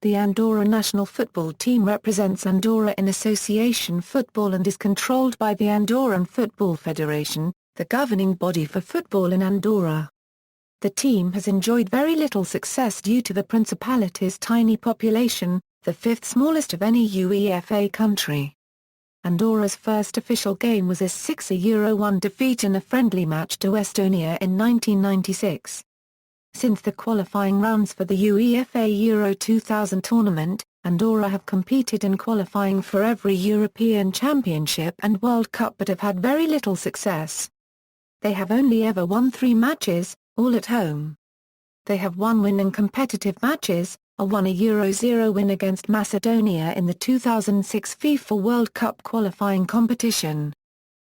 The Andorra national football team represents Andorra in association football and is controlled by the Andorran Football Federation, the governing body for football in Andorra. The team has enjoyed very little success due to the Principality's tiny population, the fifth smallest of any UEFA country. Andorra's first official game was a 6-1 defeat in a friendly match to Estonia in 1996. Since the qualifying rounds for the UEFA Euro 2000 tournament, Andorra have competed in qualifying for every European Championship and World Cup but have had very little success. They have only ever won 3 matches, all at home. They have 1 win in competitive matches, a 1-0 win against Macedonia in the 2006 FIFA World Cup qualifying competition.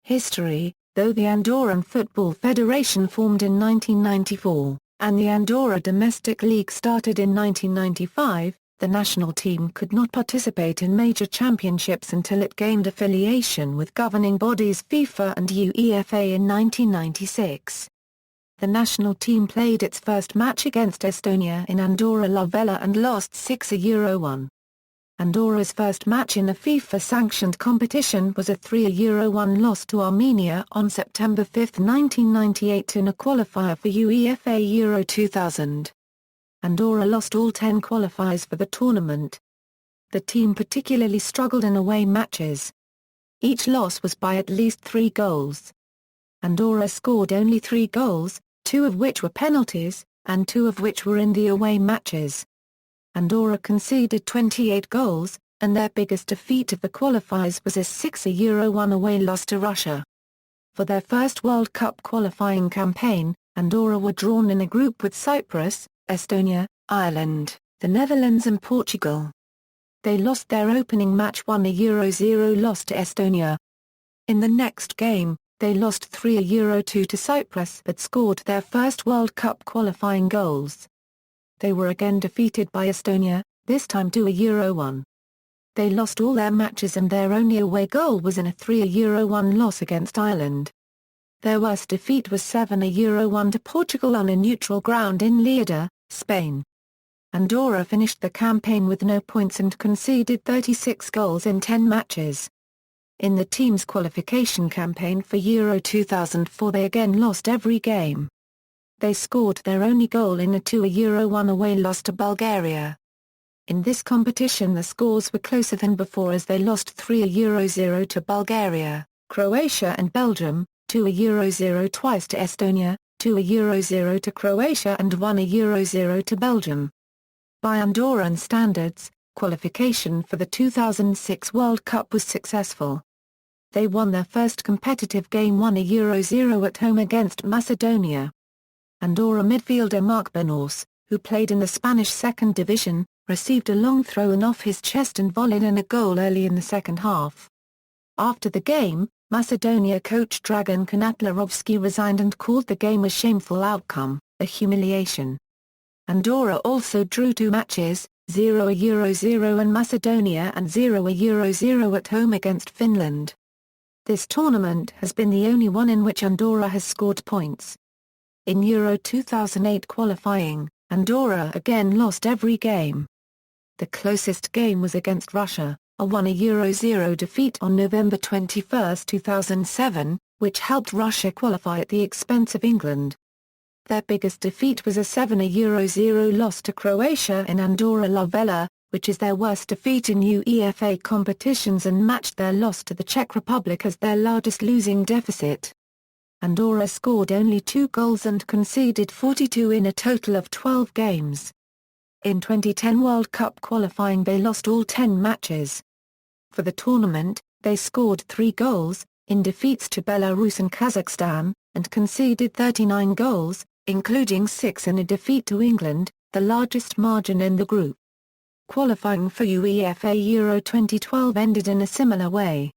History: though the Andorran Football Federation formed in 1994, and the Andorra Domestic League started in 1995, the national team could not participate in major championships until it gained affiliation with governing bodies FIFA and UEFA in 1996. The national team played its first match against Estonia in Andorra La Vella and lost 6-1. Andorra's first match in a FIFA-sanctioned competition was a 3-1 loss to Armenia on September 5, 1998 in a qualifier for UEFA Euro 2000. Andorra lost all 10 qualifiers for the tournament. The team particularly struggled in away matches. Each loss was by at least 3 goals. Andorra scored only 3 goals, 2 of which were penalties, and 2 of which were in the away matches. Andorra conceded 28 goals, and their biggest defeat of the qualifiers was a 6-1 away loss to Russia. For their first World Cup qualifying campaign, Andorra were drawn in a group with Cyprus, Estonia, Ireland, the Netherlands and Portugal. They lost their opening match 1-0 loss to Estonia. In the next game, they lost 3-2 to Cyprus but scored their first World Cup qualifying goals. They were again defeated by Estonia, this time 2-1. They lost all their matches and their only away goal was in a 3-1 loss against Ireland. Their worst defeat was 7-1 to Portugal on a neutral ground in Lleida, Spain. Andorra finished the campaign with no points and conceded 36 goals in 10 matches. In the team's qualification campaign for Euro 2004 they again lost every game. They scored their only goal in a 2-1 away loss to Bulgaria. In this competition the scores were closer than before as they lost 3-0 to Bulgaria, Croatia and Belgium, 2-0 twice to Estonia, 2-0 to Croatia and 1-0 to Belgium. By Andorran standards, qualification for the 2006 World Cup was successful. They won their first competitive game 1-0 at home against Macedonia. Andorra midfielder Marc Benors, who played in the Spanish second division, received a long throw-in off his chest and volleyed in a goal early in the second half. After the game, Macedonia coach Dragan Kanatlarovski resigned and called the game a shameful outcome, a humiliation. Andorra also drew 2 matches, 0-0 in Macedonia and 0-0 at home against Finland. This tournament has been the only one in which Andorra has scored points. In Euro 2008 qualifying, Andorra again lost every game. The closest game was against Russia, a 1-0 defeat on November 21, 2007, which helped Russia qualify at the expense of England. Their biggest defeat was a 7-0 loss to Croatia in Andorra La Vella, which is their worst defeat in UEFA competitions and matched their loss to the Czech Republic as their largest losing deficit. Andorra scored only 2 goals and conceded 42 in a total of 12 games. In 2010 World Cup qualifying they lost all 10 matches. For the tournament, they scored 3 goals, in defeats to Belarus and Kazakhstan, and conceded 39 goals, including 6 in a defeat to England, the largest margin in the group. Qualifying for UEFA Euro 2012 ended in a similar way.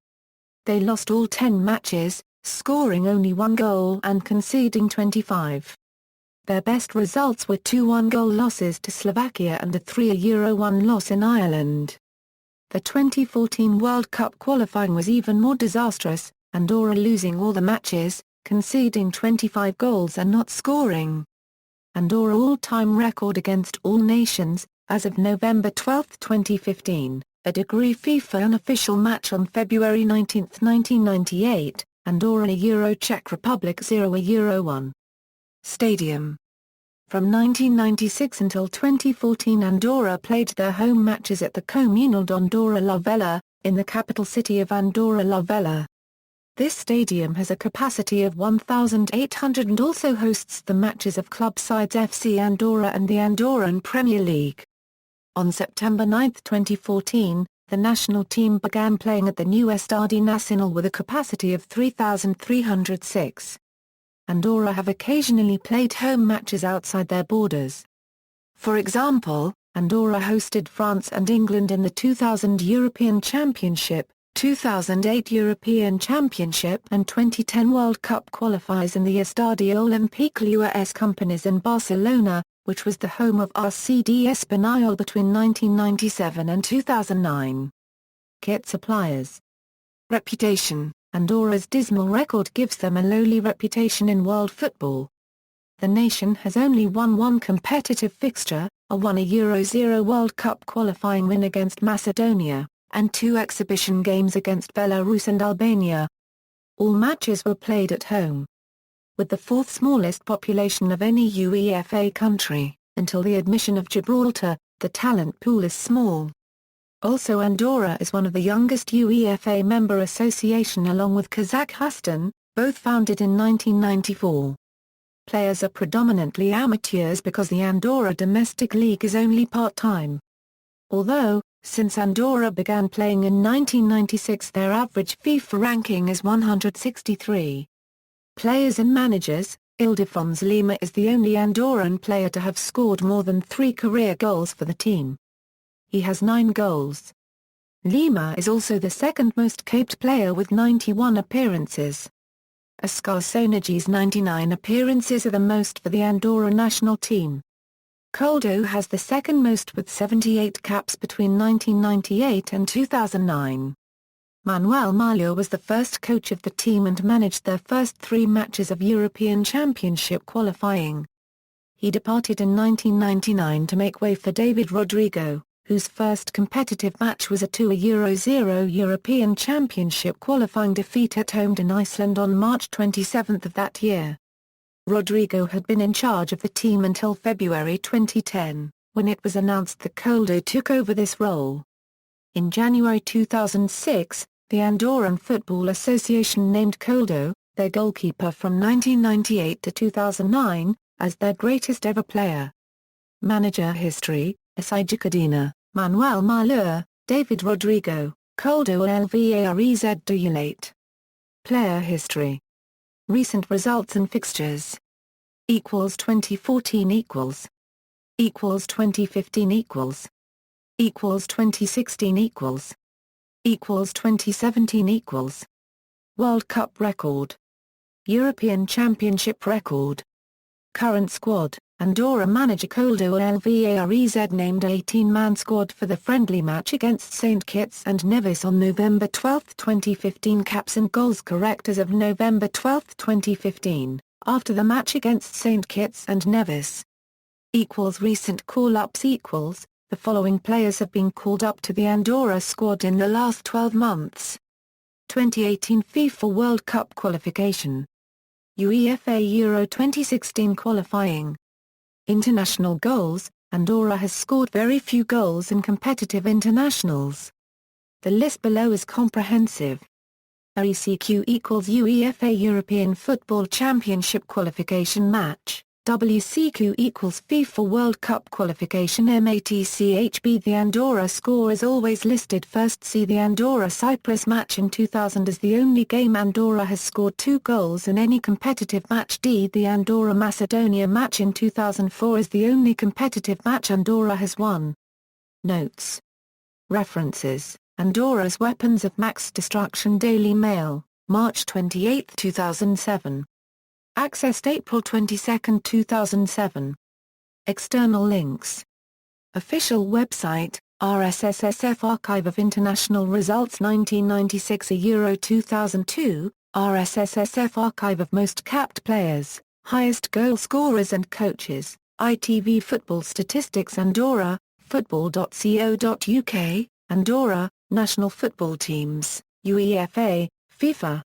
They lost all 10 matches, scoring only 1 goal and conceding 25. Their best results were 2 one-goal losses to Slovakia and a 3-1 loss in Ireland. The 2014 World Cup qualifying was even more disastrous, Andorra losing all the matches, conceding 25 goals and not scoring. Andorra's all-time record against all nations, As of November 12, 2015, a degree FIFA unofficial match on February 19, 1998, Andorra Euro Czech Republic 0 Euro 1. Stadium. From 1996 until 2014 Andorra played their home matches at the communal d'Andorra La Vella, in the capital city of Andorra La Vella. This stadium has a capacity of 1,800 and also hosts the matches of club sides FC Andorra and the Andorran Premier League. On September 9, 2014, the national team began playing at the new Estadi Nacional with a capacity of 3,306. Andorra have occasionally played home matches outside their borders. For example, Andorra hosted France and England in the 2000 European Championship, 2008 European Championship and 2010 World Cup qualifiers in the Estadio Olímpic Luis Companys in Barcelona, which was the home of RCD Espanyol between 1997 and 2009. Kit suppliers. Reputation. Andorra's dismal record gives them a lowly reputation in world football. The nation has only won one competitive fixture, won a Euro 0 World Cup qualifying win against Macedonia, and 2 exhibition games against Belarus and Albania. All matches were played at home. With the 4th smallest population of any UEFA country, until the admission of Gibraltar, the talent pool is small. Also Andorra is one of the youngest UEFA member association along with Kazakhstan, both founded in 1994. Players are predominantly amateurs because the Andorra domestic league is only part-time. Although, since Andorra began playing in 1996 their average FIFA ranking is 163. Players and managers. Ildefonso Lima is the only Andorran player to have scored more than 3 career goals for the team. He has 9 goals. Lima is also the second most capped player with 91 appearances. Oscar Sonagi's 99 appearances are the most for the Andorra national team. Koldo has the second most with 78 caps between 1998 and 2009. Manuel Malur was the first coach of the team and managed their first 3 matches of European Championship qualifying. He departed in 1999 to make way for David Rodrigo, whose first competitive match was a 2 Euro 0 European Championship qualifying defeat at home to Iceland on March 27 of that year. Rodrigo had been in charge of the team until February 2010, when it was announced that Koldo took over this role. In January 2006, the Andorran Football Association named Koldo, their goalkeeper from 1998 to 2009, as their greatest ever player. Manager history: Asai Cadena, Manuel Malur, David Rodrigo, Koldo Alvarez Duyulate. Player history. Recent results and fixtures. 2014 2015 2016 2017 World Cup record. European Championship record. Current squad. Andorra manager Koldo Alvarez named 18-man squad for the friendly match against St Kitts and Nevis on November 12, 2015. Caps and goals correct as of November 12, 2015, after the match against St Kitts and Nevis. Recent call-ups. The following players have been called up to the Andorra squad in the last 12 months. 2018 FIFA World Cup qualification. UEFA Euro 2016 qualifying. International goals. Andorra has scored very few goals in competitive internationals. The list below is comprehensive. WCQ equals UEFA European Football Championship qualification match. WCQ equals FIFA World Cup qualification MATCHB. The Andorra score is always listed first. See the Andorra-Cyprus match in 2000 as the only game Andorra has scored 2 goals in any competitive match. D. The Andorra-Macedonia match in 2004 is the only competitive match Andorra has won. Notes. References. Andorra's Weapons of Mass Destruction. Daily Mail, March 28, 2007. Accessed April 22, 2007. External links. Official website, RSSSF Archive of International Results 1996 Euro 2002, RSSSF Archive of Most Capped Players, Highest Goal Scorers and Coaches, ITV Football Statistics Andorra, football.co.uk, Andorra, national football teams, UEFA, FIFA.